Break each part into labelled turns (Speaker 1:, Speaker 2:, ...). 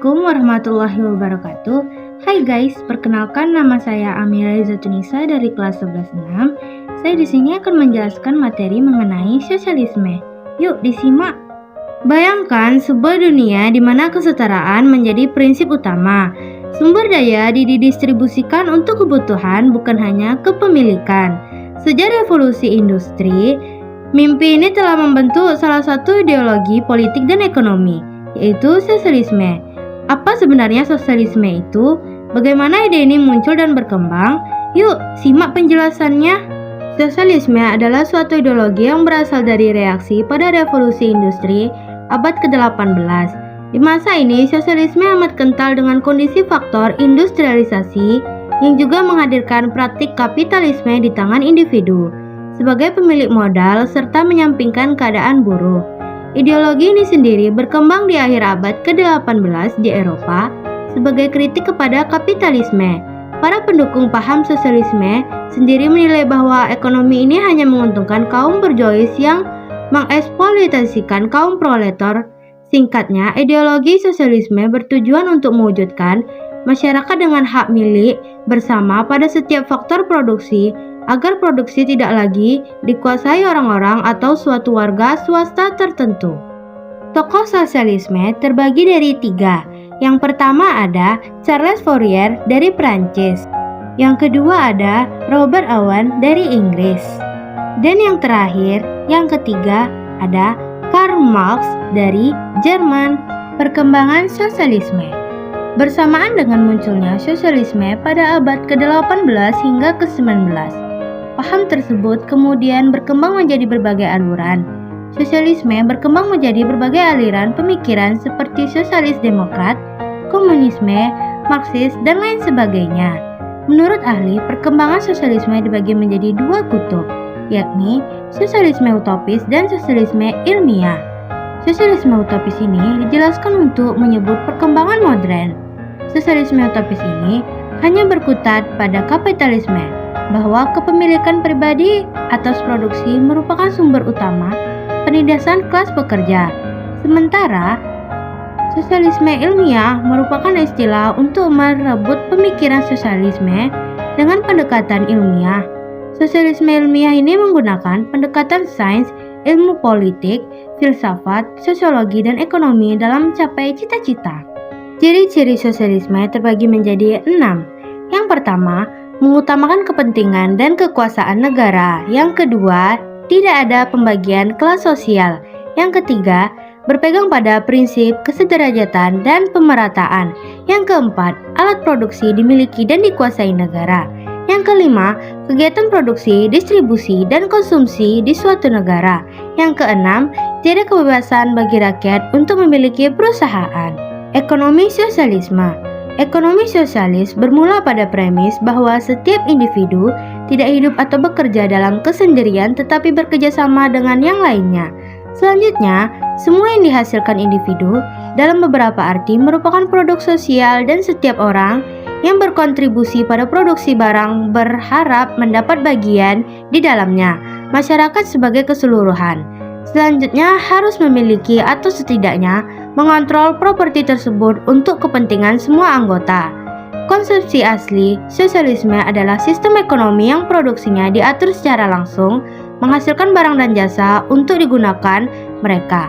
Speaker 1: Assalamualaikum warahmatullahi wabarakatuh. Hai guys, perkenalkan nama saya Amira Izatunisa dari kelas 11-6. Saya di sini akan menjelaskan materi mengenai sosialisme. Yuk disimak. Bayangkan sebuah dunia di mana kesetaraan menjadi prinsip utama. Sumber daya didistribusikan untuk kebutuhan, bukan hanya kepemilikan. Sejak revolusi industri, mimpi ini telah membentuk salah satu ideologi politik dan ekonomi, yaitu sosialisme. Apa sebenarnya sosialisme itu? Bagaimana ide ini muncul dan berkembang? Yuk, simak penjelasannya. Sosialisme adalah suatu ideologi yang berasal dari reaksi pada revolusi industri abad ke-18. Di masa ini, sosialisme amat kental dengan kondisi faktor industrialisasi yang juga menghadirkan praktik kapitalisme di tangan individu sebagai pemilik modal serta menyampingkan keadaan buruh. Ideologi ini sendiri berkembang di akhir abad ke-18 di Eropa sebagai kritik kepada kapitalisme. Para pendukung paham sosialisme sendiri menilai bahwa ekonomi ini hanya menguntungkan kaum berjois yang mengeksploitasikan kaum proletar. Singkatnya, ideologi sosialisme bertujuan untuk mewujudkan masyarakat dengan hak milik bersama pada setiap faktor produksi, agar produksi tidak lagi dikuasai orang-orang atau suatu warga swasta tertentu. Tokoh sosialisme terbagi dari 3. Yang pertama ada Charles Fourier dari Prancis. Yang kedua ada Robert Owen dari Inggris. Dan yang terakhir, yang ketiga ada Karl Marx dari Jerman. Perkembangan sosialisme. Bersamaan dengan munculnya sosialisme pada abad ke-18 hingga ke-19, paham tersebut kemudian berkembang menjadi berbagai aluran. Sosialisme berkembang menjadi berbagai aliran pemikiran seperti sosialis demokrat, komunisme, marxis, dan lain sebagainya. Menurut ahli, perkembangan sosialisme dibagi menjadi 2 kutub, yakni sosialisme utopis dan sosialisme ilmiah. Sosialisme utopis ini dijelaskan untuk menyebut perkembangan modern. Sosialisme utopis ini hanya berkutat pada kapitalisme, bahwa kepemilikan pribadi atas produksi merupakan sumber utama penindasan kelas pekerja. Sementara, sosialisme ilmiah merupakan istilah untuk merebut pemikiran sosialisme dengan pendekatan ilmiah. Sosialisme ilmiah ini menggunakan pendekatan sains, ilmu politik, filsafat, sosiologi, dan ekonomi dalam mencapai cita-cita. Ciri-ciri sosialisme terbagi menjadi 6. Yang pertama, mengutamakan kepentingan dan kekuasaan negara. Yang kedua, tidak ada pembagian kelas sosial. Yang ketiga, berpegang pada prinsip kesederajatan dan pemerataan. Yang keempat, alat produksi dimiliki dan dikuasai negara. Yang kelima, kegiatan produksi, distribusi, dan konsumsi di suatu negara. Yang keenam, tidak kebebasan bagi rakyat untuk memiliki perusahaan. Ekonomi sosialisme. Ekonomi sosialis bermula pada premis bahwa setiap individu tidak hidup atau bekerja dalam kesendirian tetapi bekerja sama dengan yang lainnya. Selanjutnya, semua yang dihasilkan individu dalam beberapa arti merupakan produk sosial dan setiap orang yang berkontribusi pada produksi barang berharap mendapat bagian di dalamnya, masyarakat sebagai keseluruhan. Selanjutnya harus memiliki atau setidaknya mengontrol properti tersebut untuk kepentingan semua anggota. Konsepsi asli sosialisme adalah sistem ekonomi yang produksinya diatur secara langsung, menghasilkan barang dan jasa untuk digunakan mereka.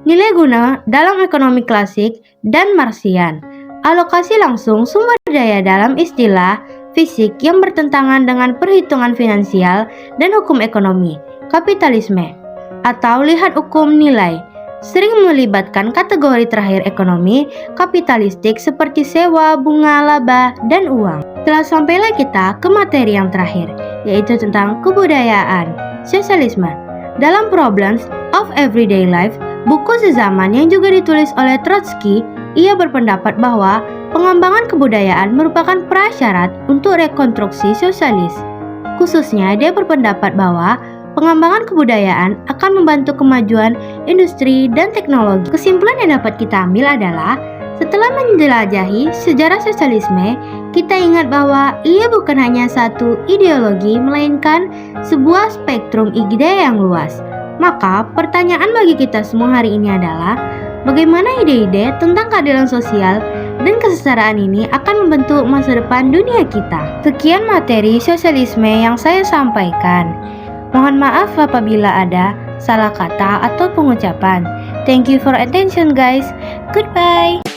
Speaker 1: Nilai guna dalam ekonomi klasik dan Marxian. Alokasi langsung sumber daya dalam istilah fisik yang bertentangan dengan perhitungan finansial dan hukum ekonomi. Kapitalisme atau lihat hukum nilai sering melibatkan kategori terakhir ekonomi kapitalistik seperti sewa, bunga, laba, dan uang. Telah sampailah kita ke materi yang terakhir, yaitu tentang kebudayaan sosialisme. Dalam Problems of Everyday Life, buku sezaman yang juga ditulis oleh Trotsky, ia berpendapat bahwa pengembangan kebudayaan merupakan prasyarat untuk rekonstruksi sosialis. Khususnya, dia berpendapat bahwa pengembangan kebudayaan akan membantu kemajuan industri dan teknologi. Kesimpulan yang dapat kita ambil adalah, setelah menjelajahi sejarah sosialisme, kita ingat bahwa ia bukan hanya satu ideologi, melainkan sebuah spektrum ide yang luas. Maka, pertanyaan bagi kita semua hari ini adalah, bagaimana ide-ide tentang keadilan sosial dan kesetaraan ini akan membentuk masa depan dunia kita. Sekian materi sosialisme yang saya sampaikan. Mohon maaf apabila ada salah kata atau pengucapan. Thank you for attention guys. Goodbye.